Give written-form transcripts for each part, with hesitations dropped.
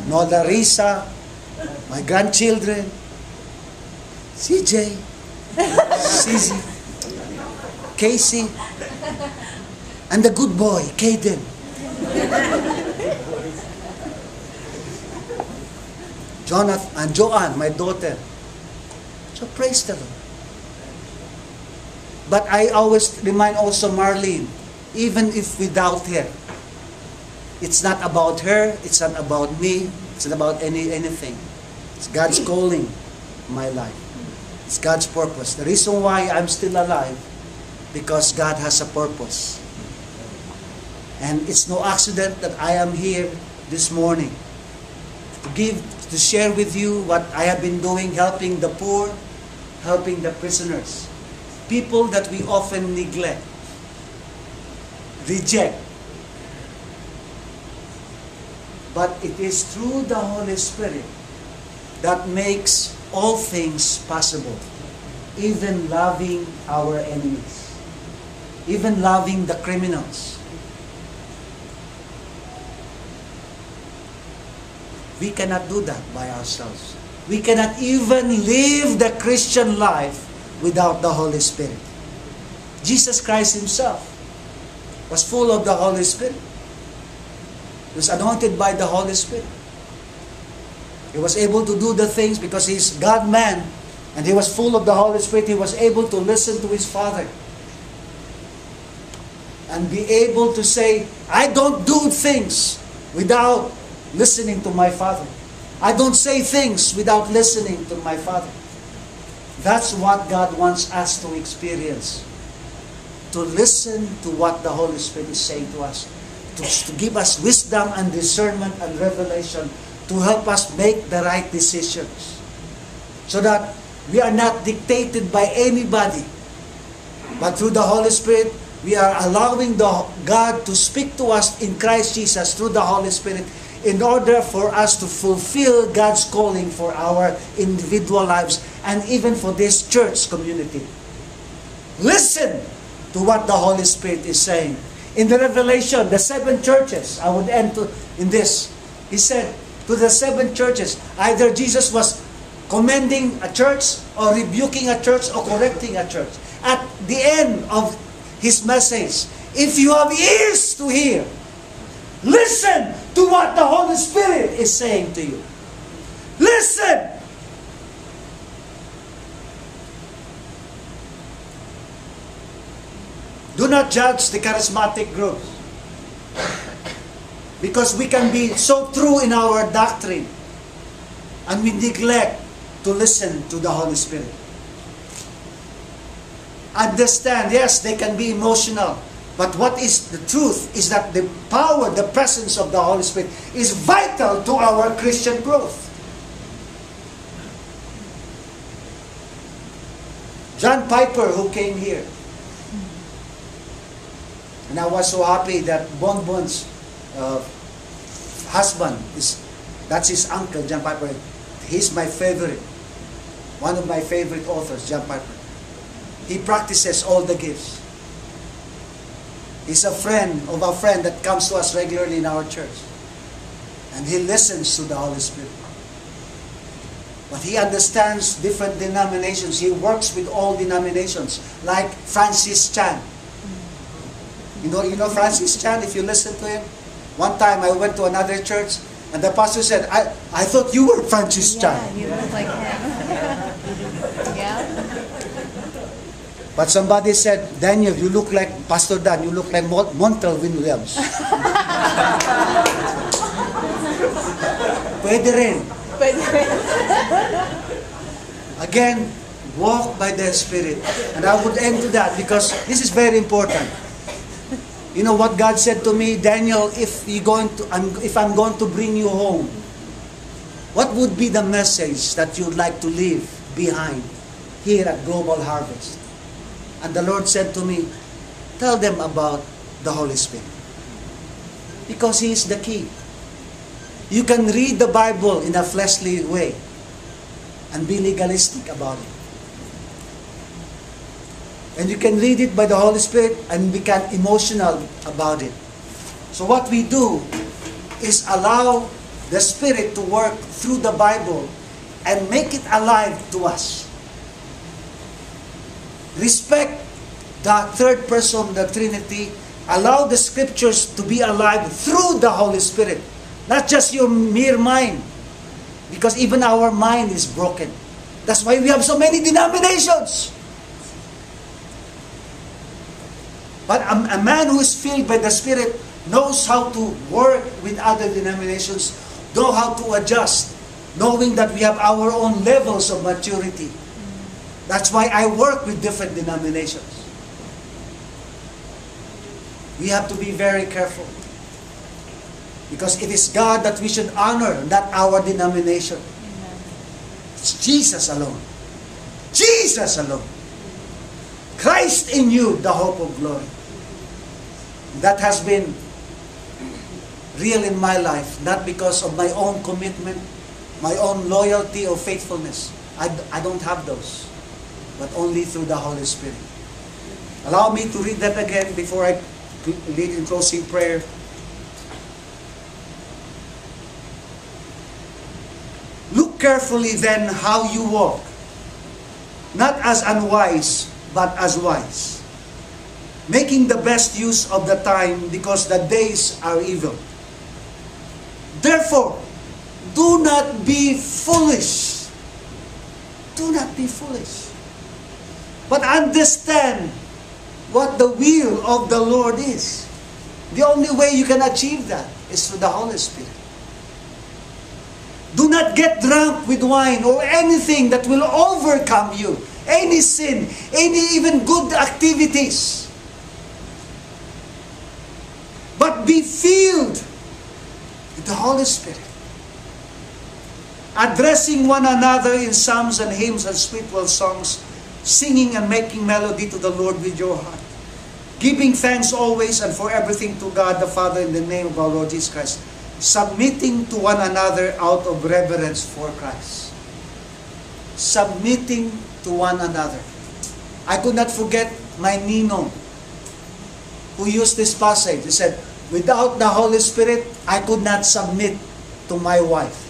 Nola Risa, my grandchildren, CJ, Sisi, Casey, and the good boy, Caden. Jonathan and Joanne, my daughter. So praise the Lord. But I always remind also Marlene, even if without her, it's not about her, it's not about me, it's not about anything. It's God's calling in my life. It's God's purpose. The reason why I'm still alive, because God has a purpose. And it's no accident that I am here this morning to share with you what I have been doing, helping the poor, helping the prisoners. People that we often neglect, reject. But it is through the Holy Spirit that makes all things possible. Even loving our enemies. Even loving the criminals. We cannot do that by ourselves. We cannot even live the Christian life without the Holy Spirit. Jesus Christ Himself was full of the Holy Spirit. He was anointed by the Holy Spirit. He was able to do the things because He's God-man and He was full of the Holy Spirit. He was able to listen to His Father and be able to say, I don't do things without listening to my Father. I don't say things without listening to my Father. That's what God wants us to experience. To listen to what the Holy Spirit is saying to us. To give us wisdom and discernment and revelation to help us make the right decisions. So that we are not dictated by anybody. But through the Holy Spirit, we are allowing God to speak to us in Christ Jesus through the Holy Spirit in order for us to fulfill God's calling for our individual lives and even for this church community. Listen to what the Holy Spirit is saying. In the Revelation, the 7 churches, I would end in this. He said to the 7 churches, either Jesus was commending a church or rebuking a church or correcting a church. At the end of His message, if you have ears to hear, listen to what the Holy Spirit is saying to you. Listen! Do not judge the charismatic groups. Because we can be so true in our doctrine and we neglect to listen to the Holy Spirit. Understand, yes, they can be emotional. But what is the truth is that the power, the presence of the Holy Spirit is vital to our Christian growth. John Piper, who came here, and I was so happy that Bonbon's husband, that's his uncle, John Piper. He's my favorite, one of my favorite authors, John Piper. He practices all the gifts. He's a friend of a friend that comes to us regularly in our church. And he listens to the Holy Spirit. But he understands different denominations. He works with all denominations. Like Francis Chan. You know Francis Chan, if you listen to him? One time I went to another church and the pastor said, I thought you were Francis Chan. Yeah, you look like him. Yeah. But somebody said, Daniel, you look like Pastor Dan, you look like Montel Williams. Pwede rin. Again, walk by the Spirit. And I would end to that because this is very important. You know what God said to me, Daniel, if I'm going to bring you home, what would be the message that you'd like to leave behind here at Global Harvest? And the Lord said to me, tell them about the Holy Spirit. Because He is the key. You can read the Bible in a fleshly way and be legalistic about it. And you can read it by the Holy Spirit and become emotional about it. So what we do is allow the Spirit to work through the Bible and make it alive to us. Respect the third person of the Trinity. Allow the Scriptures to be alive through the Holy Spirit. Not just your mere mind. Because even our mind is broken. That's why we have so many denominations. But a man who is filled by the Spirit knows how to work with other denominations, know how to adjust, knowing that we have our own levels of maturity. That's why I work with different denominations. We have to be very careful. Because it is God that we should honor, not our denomination. It's Jesus alone. Jesus alone. Christ in you, the hope of glory. That has been real in my life, not because of my own commitment, my own loyalty or faithfulness. I don't have those, but only through the Holy Spirit. Allow me to read that again before I lead in closing prayer. Look carefully then how you walk, not as unwise, but as wise, making the best use of the time because the days are evil. Therefore, do not be foolish. Do not be foolish. But understand what the will of the Lord is. The only way you can achieve that is through the Holy Spirit. Do not get drunk with wine or anything that will overcome you. Any sin, any even good activities. But be filled with the Holy Spirit. Addressing one another in psalms and hymns and spiritual songs, singing and making melody to the Lord with your heart. Giving thanks always and for everything to God the Father in the name of our Lord Jesus Christ. Submitting to one another out of reverence for Christ. Submitting to one another. I could not forget my Ninong who used this passage. He said, without the Holy Spirit, I could not submit to my wife.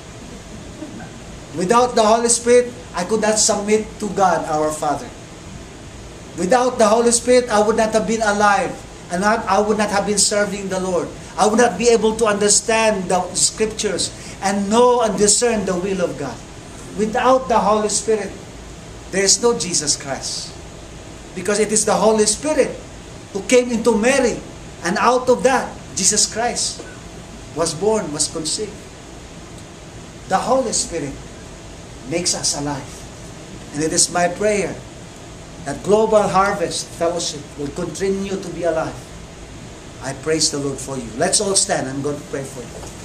Without the Holy Spirit, I could not submit to God our Father. Without the Holy Spirit, I would not have been alive. And I would not have been serving the Lord. I would not be able to understand the Scriptures and know and discern the will of God. Without the Holy Spirit, there is no Jesus Christ. Because it is the Holy Spirit who came into Mary. And out of that, Jesus Christ was born, was conceived. The Holy Spirit makes us alive. And it is my prayer that Global Harvest Fellowship will continue to be alive. I praise the Lord for you. Let's all stand. I'm going to pray for you.